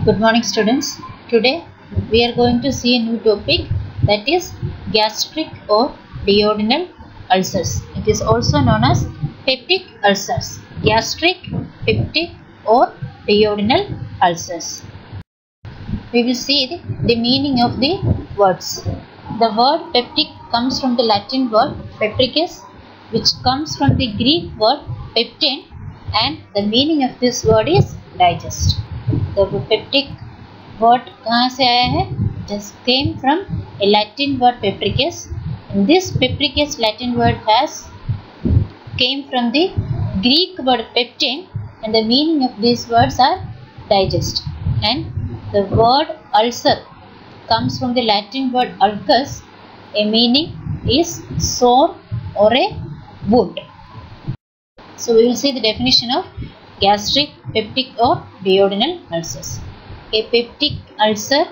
Good morning students. Today we are going to see a new topic, that is gastric or duodenal ulcers. It is also known as peptic ulcers. Gastric, peptic or duodenal ulcers. We will see the meaning of the words. The word peptic comes from the Latin word pepticus, which comes from the Greek word peptin, and the meaning of this word is digest. The peptic word कहाँ से आया है? Just came from a Latin word pepticus. And this pepticus Latin word came from the Greek word peptin, and the meaning of these words are digest. And the word ulcer comes from the Latin word ulcus. A meaning is sore or a wound. So we will see the definition of gastric, peptic or duodenal ulcers. A peptic ulcer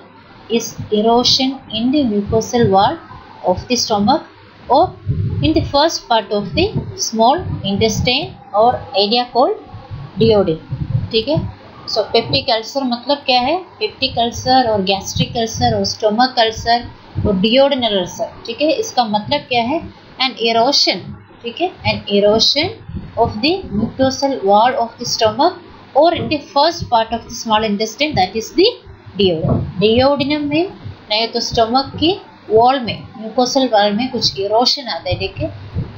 is erosion in the mucosal wall of the stomach or in the first part of the small intestine or area called duoden. ठीक है? So peptic ulcer मतलब क्या है? Peptic ulcer और gastric ulcer और stomach ulcer और duodenal ulcer. ठीक है? इसका मतलब क्या है? An erosion. ठीक है? An erosion of the mucosal wall of the stomach or in the first part of the small intestine, that is the duodenum. Duodenum में नहीं तो stomach की wall में, mucosal wall में कुछ erosion आता है, ठीक है,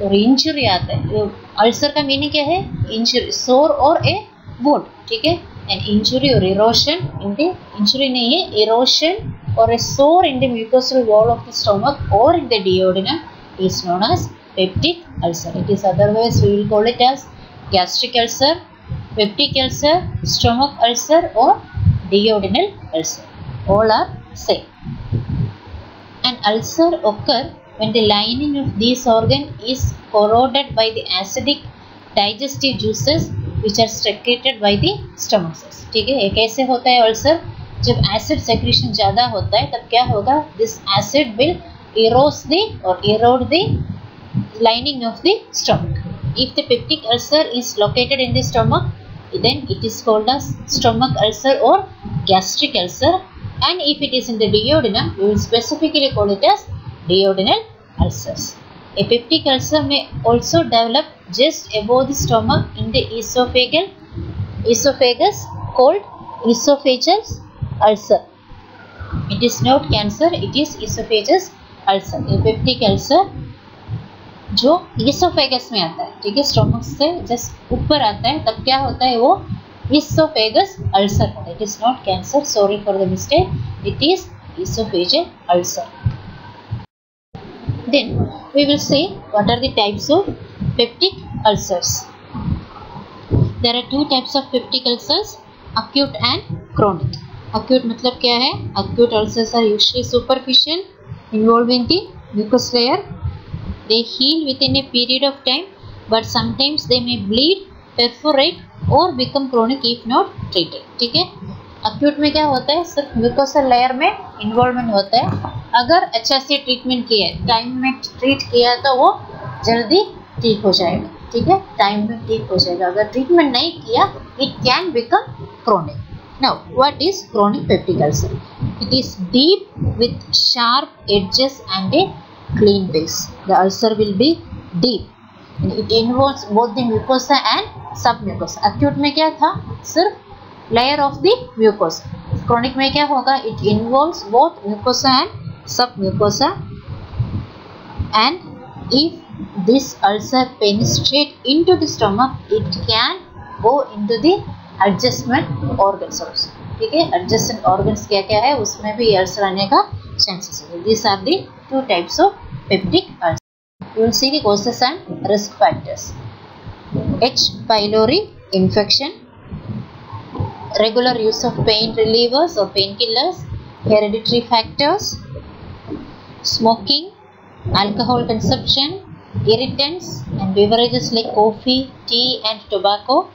और injury आता है. Ulcer का meaning क्या है? Injury, sore or a wound, ठीक है. An injury or erosion in the injury नहीं है, erosion or a sore in the mucosal wall of the stomach or in the duodenum is known as peptic ulcer. It is otherwise we will call it as gastric ulcer, peptic ulcer, stomach ulcer or duodenal ulcer. All are same. An ulcer occurs when the lining of this organ is corroded by the acidic digestive juices which are secreted by the stomach cells. ठीक है, ये कैसे होता है ulcer? जब acid secretion ज़्यादा होता है तब क्या होगा? This acid will erode the lining of the stomach. If the peptic ulcer is located in the stomach, then it is called as stomach ulcer or gastric ulcer, and if it is in the duodenum, we will specifically call it as duodenal ulcers. A peptic ulcer may also develop just above the stomach in the esophagus called esophageal ulcer. It is not cancer, it is esophageal ulcer. A peptic ulcer जो oesophagus में आता है, ठीक है, stomach से just ऊपर आता है, तब क्या होता है? वो इसोफेगस अल्सर होता है. It is not cancer, sorry for the mistake, it is oesophageal ulcer. Then we will see what are the types of peptic ulcers. There are two types of peptic ulcers, acute and chronic. Acute मतलब क्या है? Acute ulcers are usually superficial, involving the mucous layer. They heal within a period of time, but sometimes they may bleed, perforate or become chronic if not treated. ठीक है, acute में क्या होता है? सिर्फ म्यूकोसल लेयर में involvement होता है. अगर अच्छा से ट्रीटमेंट किया है, टाइम में ट्रीट किया तो वो जल्दी ठीक हो जाएगा. ठीक है, टाइम में ठीक हो जाएगा. अगर ट्रीटमेंट नहीं किया, it can become chronic. Now, what is chronic peptic ulcer? It is deep with sharp edges and a clean base. The ulcer will be deep. It involves both the mucosa and submucosa. Acute में क्या था? सिर्फ layer of the mucosa. Chronic में क्या होगा? It involves both mucosa and submucosa. And if this ulcer penetrate into the stomach, it can go into the adjacent organs also. ठीक है, adjacent organs क्या क्या है? उसमें भी ulcer आने का chances है. These are the two types of peptic ulcer. We will see the causes and risk factors. H. pylori infection, regular use of pain relievers or painkillers, hereditary factors, smoking, alcohol consumption, irritants and beverages like coffee, tea and tobacco.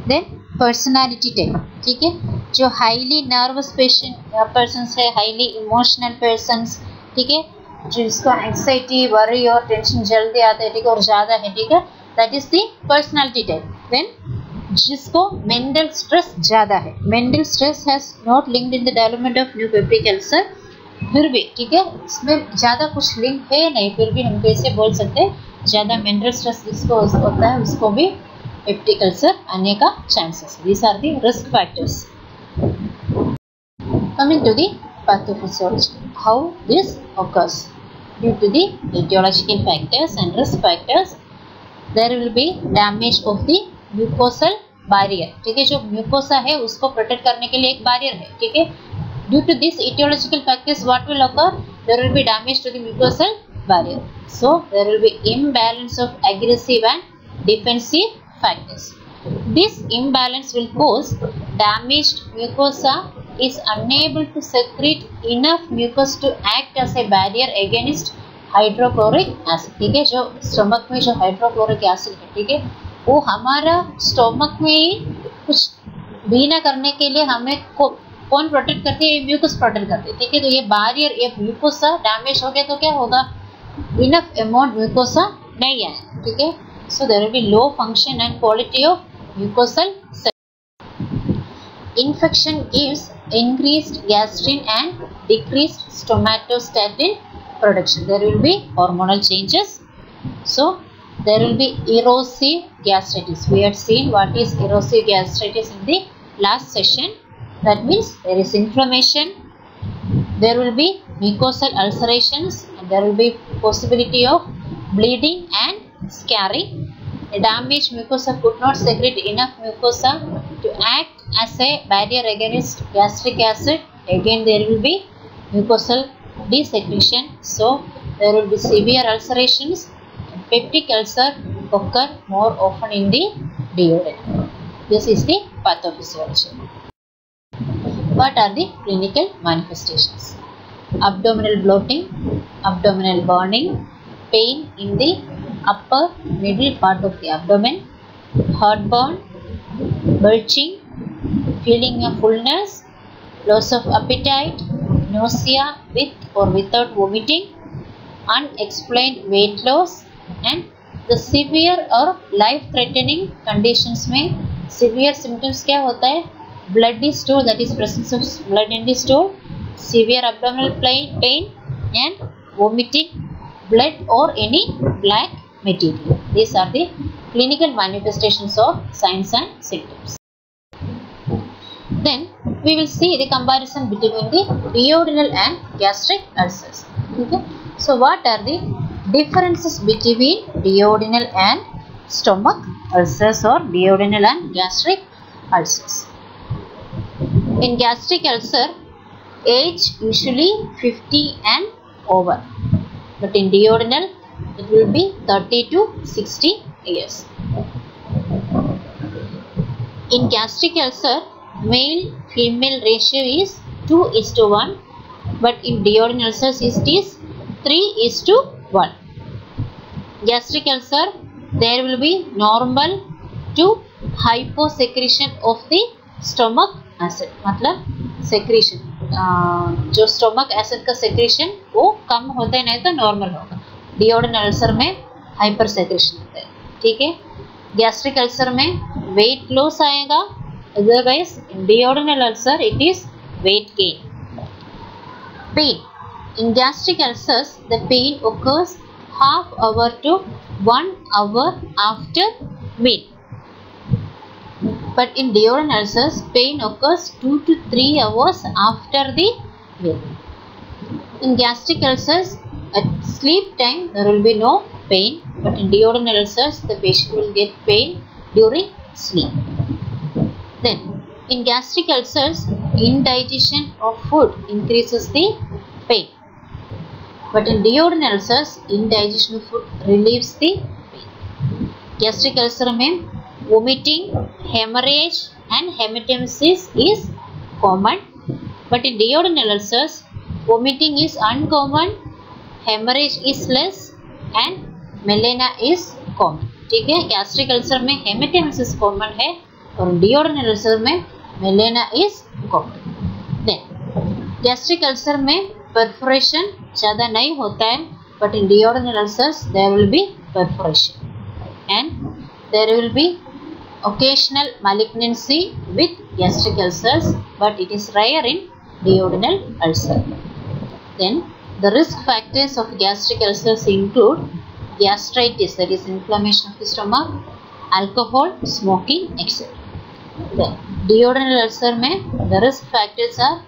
Then personality type. ठीक है, जो highly nervous persons है, highly emotional persons, ठीक है, जिसको anxiety, worry और tension जल्दी आता है, ठीक है, और ज़्यादा है, ठीक है, that is the personality type. Then जिसको मेंटल स्ट्रेस ज़्यादा है, mental stress has not linked in the development of new peptic ulcer, फिर भी ठीक है इसमें ज़्यादा कुछ लिंक है नहीं, फिर भी हम कैसे बोल सकते हैं ज़्यादा मेंटल स्ट्रेस जिसको होता है उसको भी पेप्टिक अल्सर आने का chances. These are the risk factors. Coming to the pathophysiology, how this occurs. Due to the etiological factors and risk factors, there will be damage of the mucosal barrier. ठीक है, जो mucosa है उसको protect करने के लिए एक barrier है. ठीक है, due to this etiological factors, what will occur? There will be damage to the mucosal barrier. So there will be imbalance of aggressive and defensive factors. This imbalance will cause damaged mucosa is unable to secrete enough mucus to act as a barrier against hydrochloric acid. ठीक है, जो stomach में जो hydrochloric acid है, ठीक है, वो हमारा स्टमक में ही कुछ भी ना करने के लिए हमें कौन प्रोटेक्ट करती है? म्यूकस प्रोटेक्ट करती है. ठीक है, तो ये बैरियर, ये म्यूकोसा डैमेज हो गया तो क्या होगा? इनफ अमाउंट म्यूकोसा नहीं है. ठीक है, so there will be low function and quality of mucosal cell. Infection gives increased gastrin and decreased stomatostatin production. There will be hormonal changes. So there will be erosive gastritis. We had seen what is erosive gastritis in the last session. That means there is inflammation. There will be mucosal ulcerations and there will be possibility of bleeding and scarring. A damaged mucosa could not secrete enough mucosa to act as a barrier against gastric acid. Again there will be mucosal desecretion. So there will be severe ulcerations. Peptic ulcer occur more often in the duodenum. This is the pathophysiology. What are the clinical manifestations? Abdominal bloating, abdominal burning, pain in the upper middle part of the abdomen, heartburn, belching, feeling of fullness, loss of appetite, nausea with or without vomiting, unexplained weight loss, and the severe or life threatening conditions में severe symptoms क्या होता है? Bloody stool, that is presence of blood in the stool, severe abdominal pain and vomiting blood or any black material. These are the clinical manifestations of signs and symptoms. Then we will see the comparison between the duodenal and gastric ulcers. Okay. So what are the differences between duodenal and stomach ulcers or duodenal and gastric ulcers? In gastric ulcer, age usually 50 and over, but in duodenal it will be 30 to 60 years. In gastric ulcer, male-female ratio is 2:1, but in duodenal ulcers it is 3:1. Gastric ulcer, there will be normal to hyposecretion of the stomach acid. मतलब secretion, जो stomach acid का secretion वो कम होता है, नहीं तो normal होगा. duodenal ulcer में हाइपर सेक्रेशन होता है. ठीक है, गैस्ट्रिक अल्सर में वेट लॉस आएगा, otherwise duodenal ulcer it is weight gain. Pain in gastric ulcers, the pain occurs half hour to 1 hour after meal, but in duodenal ulcers pain occurs 2 to 3 hours after the meal. In gastric ulcers, at sleep time there will be no pain, but in duodenal ulcers the patient will get pain during sleep. Then in gastric ulcers, indigestion of food increases the pain, but in duodenal ulcers indigestion of food relieves the pain. Gastric ulcer में vomiting, hemorrhage and hematemesis is common, but in duodenal ulcers vomiting is uncommon, hemorrhage is less and melena is common. ठीक है, gastric ulcer में हेमेटेमेसिस common है और duodenal ulcer में melena is common. Then gastric ulcer में perforation ज़्यादा नहीं होता है, but in duodenal ulcers there will be perforation and there will be occasional malignancy with gastric ulcers, but it is rare in duodenal ulcer. Then the risk factors of gastric ulcers include gastritis, that is inflammation of the stomach, alcohol, smoking, etc. Then duodenal ulcer में the risk factors are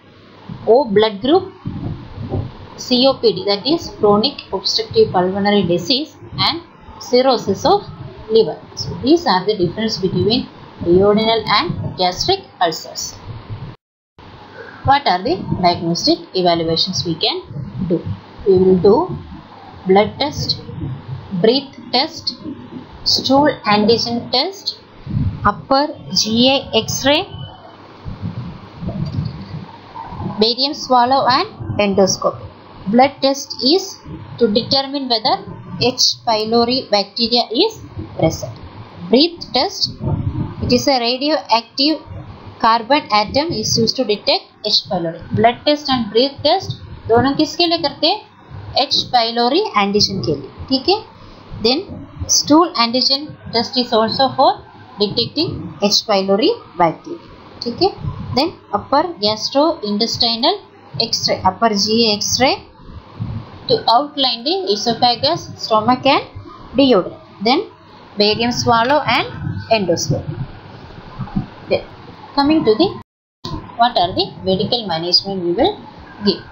O blood group, COPD, that is chronic obstructive pulmonary disease, and cirrhosis of liver. So these are the difference between duodenal and gastric ulcers. What are the diagnostic evaluations we can do? We will do blood test, breath test, stool antigen test, upper GI X-ray, barium swallow and endoscopy. Blood test is to determine whether H. pylori bacteria is present. Breath test, it is a radioactive carbon atom is used to detect H. pylori. Blood test and breath test दोनों किसके लिए करते हैं? H. pylori antigen के लिए, ठीक है? Then stool antigen test is also for detecting H. pylori bacteria, ठीक है? Then upper gastrointestinal X-ray, upper GI X-ray to outline the esophagus, stomach and duodenum. Then barium swallow and endoscopy. Then coming to the what are the medical management we will give.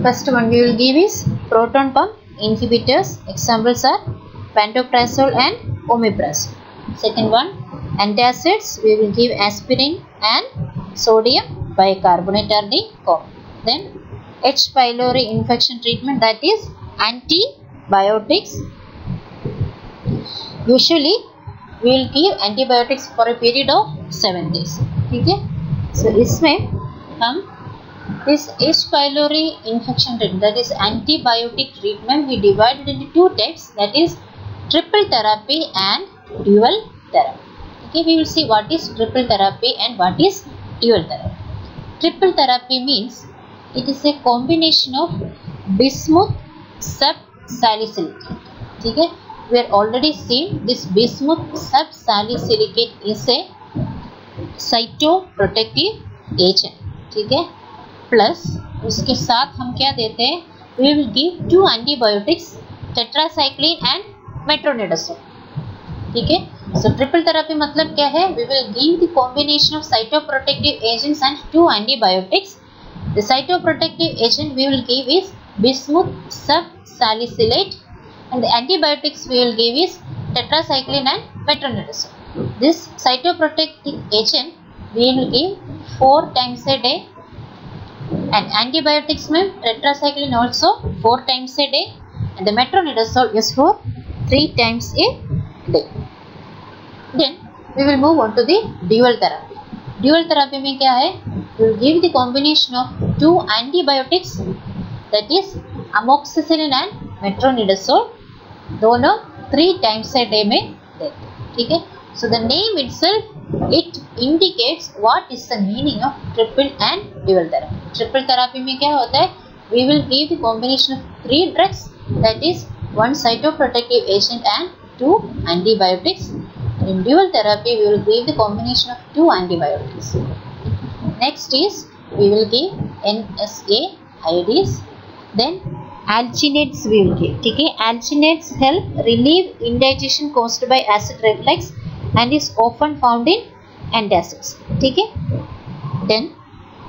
First one we will give is proton pump inhibitors. Examples are pantoprazole and omeprazole. Second one, antacids, we will give aspirin and sodium bicarbonate are the common. Then H. pylori infection treatment, that is antibiotics. Usually we will give antibiotics for a period of 7 days. ठीक है? So इसमें हम this H. pylori infection treatment, that is antibiotic treatment, we divided into two types, that is triple therapy and dual therapy. Okay, we will see what is triple therapy and what is dual therapy. Triple therapy means it is a combination of bismuth subsalicylate. ठीक है? We are already seen this bismuth subsalicylate is a cytoprotective agent. ठीक है? Plus उसके साथ हम क्या देते हैं? We will give two antibiotics, tetracycline and metronidazole. ठीक है? So triple therapy मतलब क्या है? We will give the combination of cytoprotective agents and two antibiotics. The cytoprotective agent we will give is bismuth subsalicylate, and the antibiotics we will give is tetracycline and metronidazole. This cytoprotective agent we will give 4 times a day, and antibiotics में tetracycline also 4 times a day, and the metronidazole is for 3 times a day. Then we will move on to the dual therapy. Dual therapy में क्या है? We will give the combination of two antibiotics, that is amoxicillin and metronidazole, दोनों 3 times a day में देते हैं. ठीक है? So the name itself it indicates what is the meaning of triple and dual therapy. Triple therapy में क्या होता है? We will give the combination of 3 drugs, that is 1 cytoprotective agent and 2 antibiotics. In dual therapy we will give the combination of 2 antibiotics. Next is we will give NSAIDs. Then alginates we will give. ठीक है? Alginates help relieve indigestion caused by acid reflux and is often found in antacids. ठीक है? Then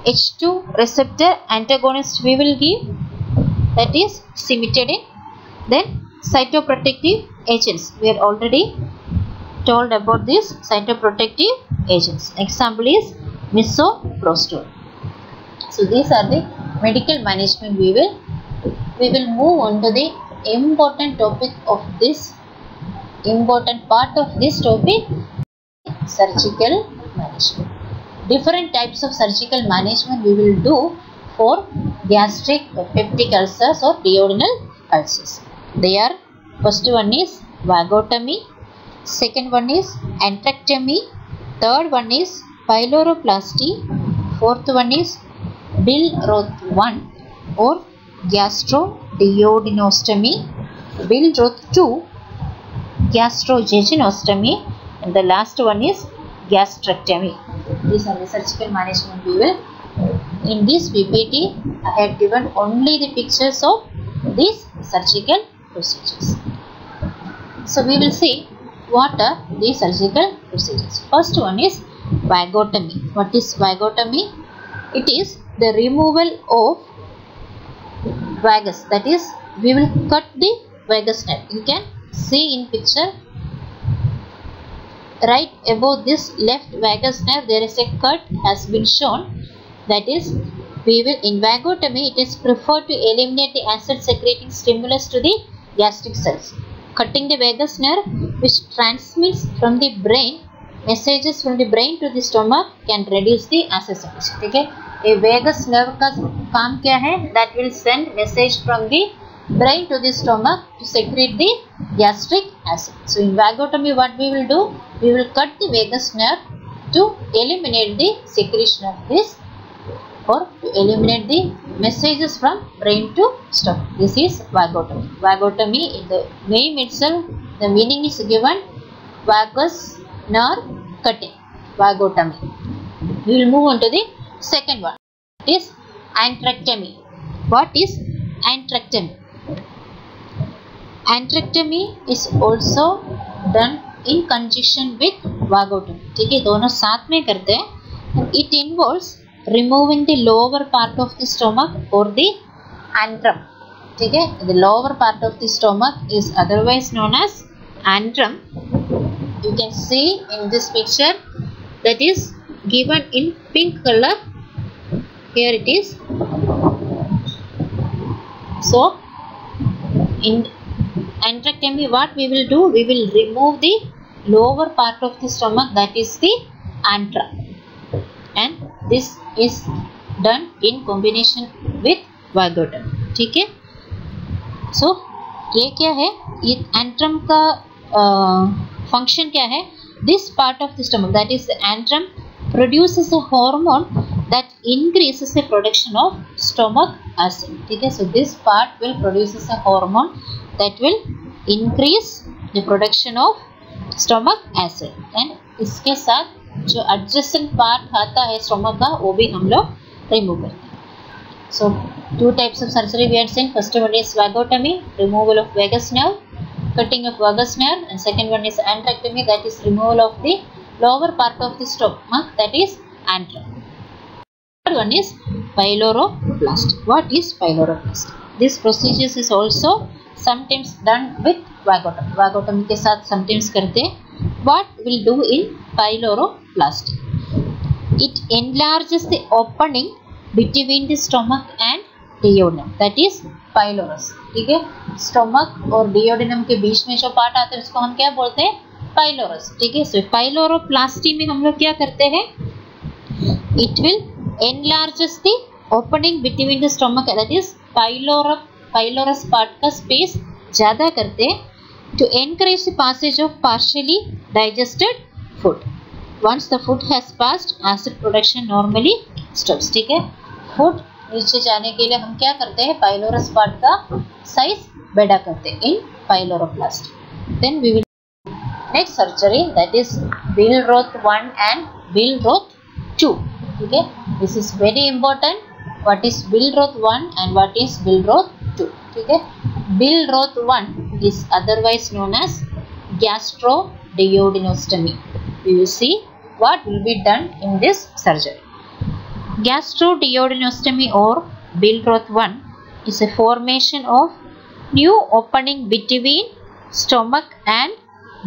H2 receptor antagonist we will give, that is cimetidine. Then cytoprotective agents, we are already told about these cytoprotective agents. Example is misoprostol. So these are the medical management we will move on to the important topic of this important part of this topic, surgical management. Different types of surgical management we will do for gastric peptic ulcers or duodenal ulcers. They are, first one is vagotomy, second one is antrectomy, third one is pyloroplasty, fourth one is Billroth 1 or gastroduodenostomy, Billroth 2 gastrojejunostomy, and the last one is gastrectomy. These are the surgical management we will. In this PPT, I have given only the pictures of these surgical procedures. So we will see what are the surgical procedures. First one is vagotomy. What is vagotomy? It is the removal of vagus, that is we will cut the vagus nerve. You can see in picture right above this left vagus nerve there is a cut has been shown. That is, we will in vagotomy it is preferred to eliminate the acid secreting stimulus to the gastric cells. Cutting the vagus nerve which transmits from the brain messages from the brain to the stomach can reduce the acid secretion. ठीक है, a vagus nerve का काम क्या है? That will send message from the brain to the stomach to secrete the gastric acid. So in vagotomy what we will do? We will cut the vagus nerve to eliminate the secretion of this or to eliminate the messages from brain to stomach. This is vagotomy. Vagotomy in the name itself, the meaning is given vagus nerve cutting. Vagotomy. We will move on to the second one. It is antrectomy. What is antrectomy? Antrectomy is also done in conjunction with vagotomy. ठीक है, दोनों साथ में करते हैं. It involves removing the lower part of the stomach or the antrum. ठीक है, the lower part of the stomach is otherwise known as antrum. You can see in this picture that is given in pink color. Here it is. So in antrectomy what we will do? We will remove the lower part of the stomach, that is the antrum, and this is done in combination with vagotomy. ठीक है, so ये क्या है? ये antrum का function क्या है? This part of the stomach, that is the antrum, produces a hormone that increases the production of stomach acid. ठीक है, so this part will produces a hormone that will increase the production of stomach acid, and इसके साथ जो adjacent part आता है stomach का वो भी हम लोग remove करते हैं. So two types of surgery we are seeing. First one is vagotomy, removal of vagus nerve, cutting of vagus nerve, and second one is antrectomy, that is removal of the lower part of the stomach, that is antrum. Third one is pyloroplasty. What is pyloroplasty? This procedure is also sometimes done with vagotomy. Vagotomy के साथ sometimes करते हैं. What we'll do in pyloroplasty? It enlarges the opening between the stomach and duodenum, that is pylorus. ठीक है, stomach और duodenum के बीच में जो पार्ट आता है उसको हम क्या बोलते हैं? पाइलोरस. ठीक है, सो पाइलोरोप्लास्टी में हम लोग क्या करते हैं? It will enlarges the opening between the stomach, that is pylorus part का स्पेस ज़्यादा करते हैं to encourage the passage of partially digested food. Once the food has passed acid production normally stops. ठीक है, फूड नीचे जाने के लिए हम क्या करते हैं? पाइलोरस पार्ट का साइज बड़ा करते हैं in pyloroplasty. Then we will next surgery, that is Billroth 1 and Billroth 2. Okay, this is very important. What is Billroth 1 and what is Billroth 2? Okay, Billroth 1 is otherwise known as gastroduodenostomy. We will see what will be done in this surgery. Gastroduodenostomy or Billroth 1 is a formation of new opening between stomach and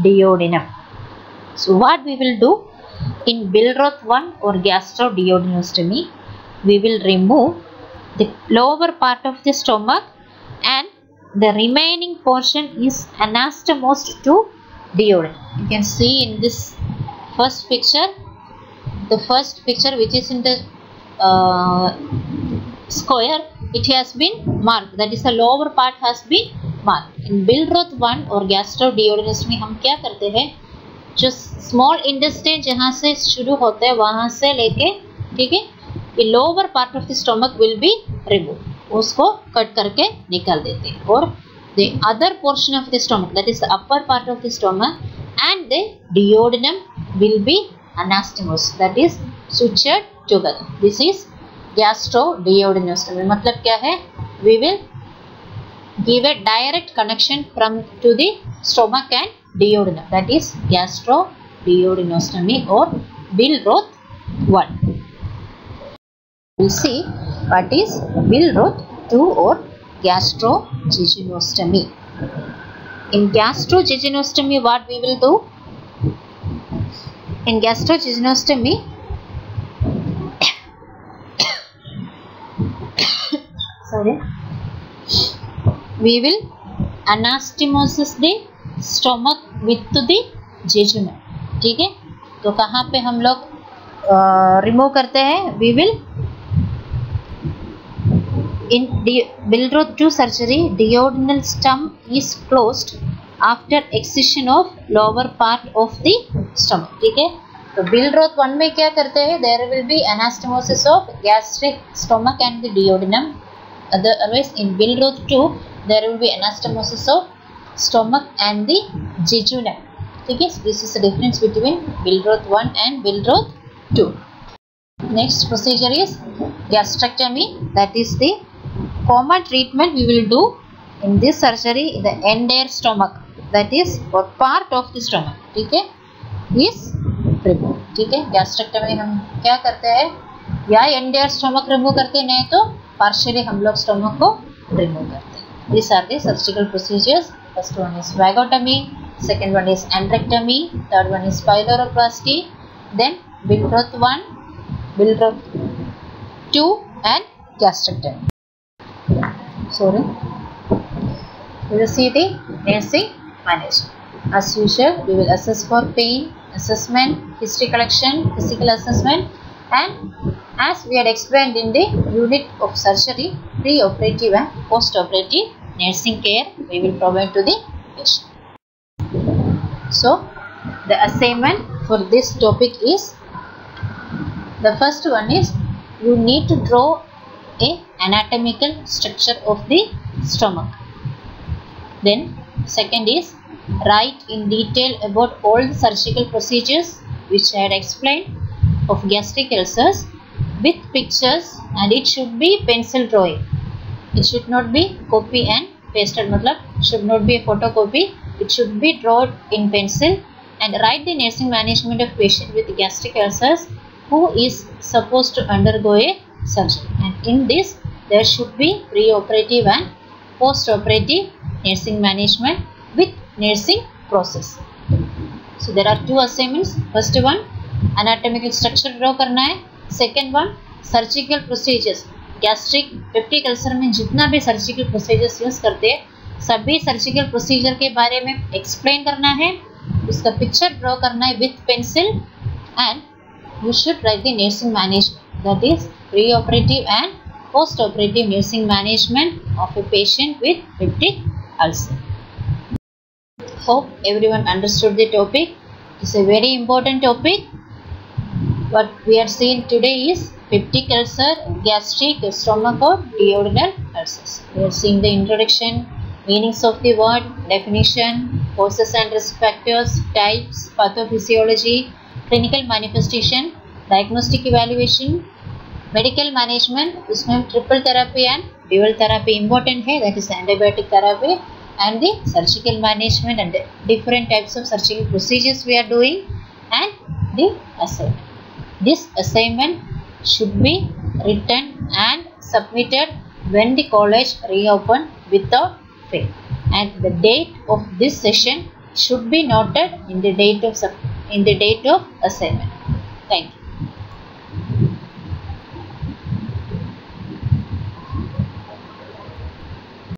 duodenum. So what we will do in Billroth 1 or gastroduodenostomy? We will remove the lower part of the stomach and the remaining portion is anastomosed to duodenum. You can see in this first picture, the first picture which is in the square, it has been marked, that is the lower part has been marked. In Billroth 1 और gastroduodenostomy हम क्या करते हैं? जो small intestine जहाँ से शुरू होता है वहाँ से लेके, ठीक है, ये lower part of the stomach will be remove, उसको कट करके निकाल देते हैं और the other portion of the stomach, that is the upper part of the stomach, and the duodenum will be anastomosed, that is sutured together. This is gastroduodenostomy. मतलब क्या है? We will give a direct connection from to the stomach and duodenum, that is gastroduodenostomy or Billroth 1. We will see what is Billroth 2 or gastrojejunectomy. In gastrojejunectomy, what we will do? In gastrojejunectomy, sorry, we will anastomosis the stomach with the jejunum. ठीक है, तो कहाँ पे हम लोग remove करते हैं? We will in Billroth 2 surgery, duodenal stump is closed after excision of lower part of the stomach. ठीक है, तो Billroth 1 में क्या करते हैं? There will be anastomosis of gastric, stomach and the duodenum. Otherwise, in Billroth 2, there will be anastomosis of stomach and the jejunum. ठीक है, this is the difference between Billroth 1 and Billroth 2. Next procedure is gastrectomy, that is the common treatment we will do in this surgery. The entire stomach, that is or part of the stomach, ठीक है, is removed. ठीक है, gastrectomy हम क्या करते हैं? या entire stomach remove करते हैं, नहीं तो partially हम लोग stomach को remove करते हैं. These are the surgical procedures. First one is vagotomy, second one is andrectomy, third one is pyloroplasty, then Billroth 1, Billroth 2 and gastrectomy. Sorry, we will see the nursing management. As usual, we will assess for pain, assessment, history collection, physical assessment, and as we had explained in the unit of surgery, pre-operative and post-operative nursing care we will provide to the patient. So, the assignment for this topic is, the first one is you need to draw a anatomical structure of the stomach. Then second is write in detail about all the surgical procedures which I had explained of gastric ulcers with pictures, and it should be pencil drawing. It should not be copy and pasted, matlab should not be a photocopy. It should be drawn in pencil, and write the nursing management of patient with gastric ulcers who is supposed to undergo a surgery, and in this there should be pre-operative and post-operative nursing management with nursing process. So there are two assignments. First one, anatomical structure draw करना है. Second one, surgical procedures. Gastric peptic ulcer में जितना भी surgical procedures use करते हैं, सभी surgical procedure के बारे में explain करना है, उसका picture draw करना है with pencil, and you should write the nursing management, that is pre-operative and post-operative nursing management of a patient with peptic ulcer. Hope everyone understood the topic. It's a very important topic. What we are seeing today is peptic ulcer, gastric, stomach or duodenal ulcers. We are seeing the introduction, meanings of the word, definition, causes and risk factors, types, pathophysiology, clinical manifestation, diagnostic evaluation, medical management. उसमें हम triple therapy and dual therapy important है, that is antibiotic therapy, and the surgical management and the different types of surgical procedures we are doing, and the assignment. This assignment should be written and submitted when the college reopen without fail, and the date of this session should be noted in the date of assignment. Thank you.